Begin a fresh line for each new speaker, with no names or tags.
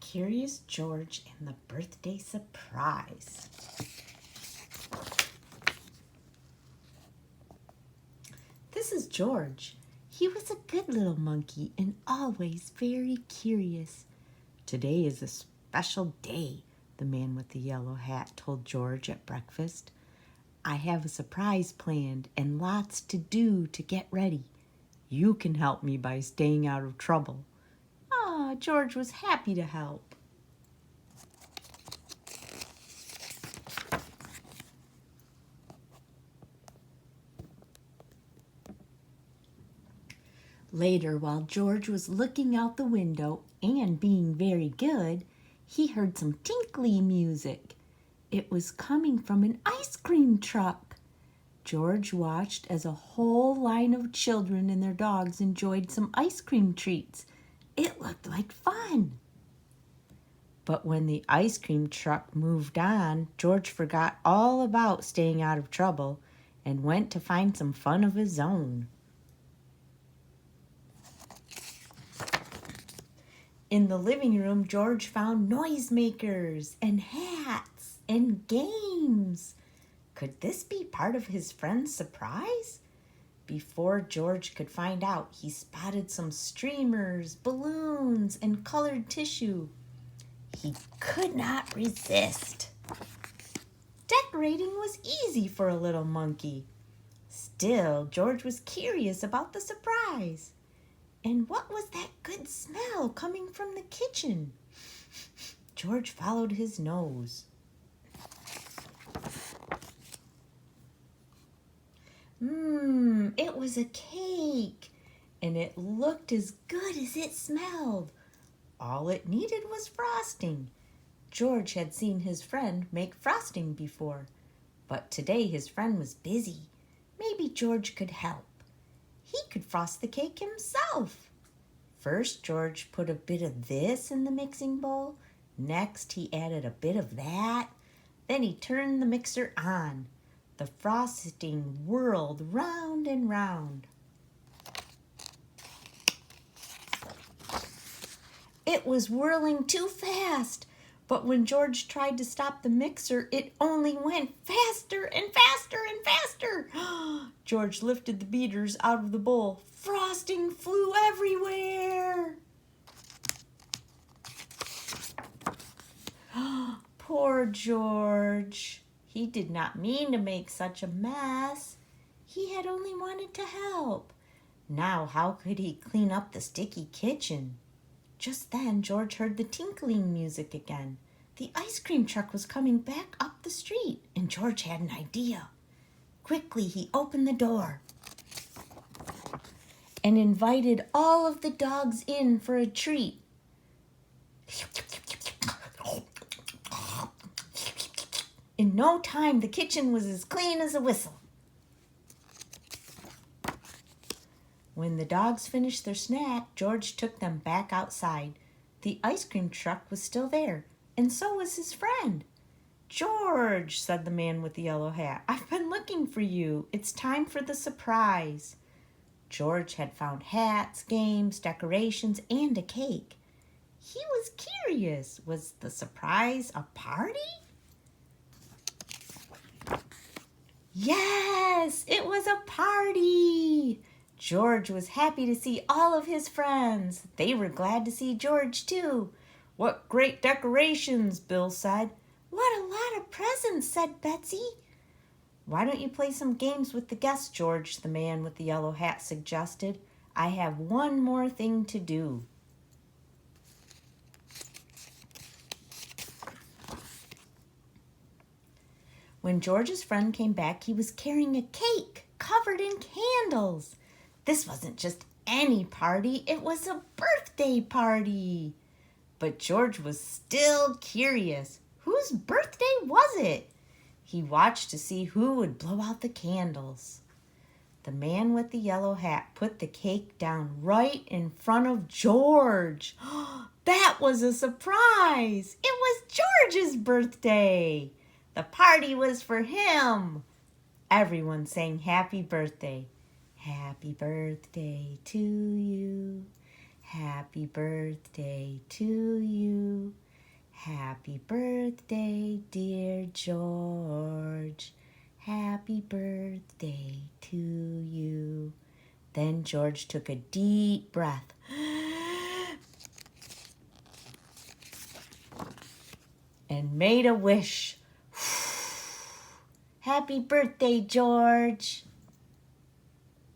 Curious George and the Birthday Surprise. This is George. He was a good little monkey and always very curious. Today is a special day, the man with the yellow hat told George at breakfast. I have a surprise planned and lots to do to get ready. You can help me by staying out of trouble. George was happy to help. Later, while George was looking out the window and being very good, he heard some tinkly music. It was coming from an ice cream truck. George watched as a whole line of children and their dogs enjoyed some ice cream treats. It looked like fun. But when the ice cream truck moved on, George forgot all about staying out of trouble and went to find some fun of his own. In the living room, George found noisemakers and hats and games. Could this be part of his friend's surprise? Before George could find out, he spotted some streamers, balloons, and colored tissue. He could not resist. Decorating was easy for a little monkey. Still, George was curious about the surprise. And what was that good smell coming from the kitchen? George followed his nose. It was a cake, and it looked as good as it smelled. All it needed was frosting. George had seen his friend make frosting before, but today his friend was busy. Maybe George could help. He could frost the cake himself. First, George put a bit of this in the mixing bowl. Next, he added a bit of that. Then he turned the mixer on. The frosting whirled round and round. It was whirling too fast, but when George tried to stop the mixer, it only went faster and faster and faster. George lifted the beaters out of the bowl. Frosting flew everywhere. Poor George. He did not mean to make such a mess. He had only wanted to help. Now, how could he clean up the sticky kitchen? Just then, George heard the tinkling music again. The ice cream truck was coming back up the street, and George had an idea. Quickly, he opened the door and invited all of the dogs in for a treat. In no time, the kitchen was as clean as a whistle. When the dogs finished their snack, George took them back outside. The ice cream truck was still there, and so was his friend. "George," said the man with the yellow hat, "I've been looking for you. It's time for the surprise." George had found hats, games, decorations, and a cake. He was curious. Was the surprise a party? Yes, it was a party. George was happy to see all of his friends. They were glad to see George, too. "What great decorations," Bill said. "What a lot of presents," said Betsy. "Why don't you play some games with the guests, George?" the man with the yellow hat suggested. "I have one more thing to do." When George's friend came back, he was carrying a cake covered in candles. This wasn't just any party, it was a birthday party. But George was still curious. Whose birthday was it? He watched to see who would blow out the candles. The man with the yellow hat put the cake down right in front of George. That was a surprise! It was George's birthday! The party was for him. Everyone sang happy birthday. Happy birthday to you. Happy birthday to you. Happy birthday, dear George. Happy birthday to you. Then George took a deep breath and made a wish. Happy birthday, George.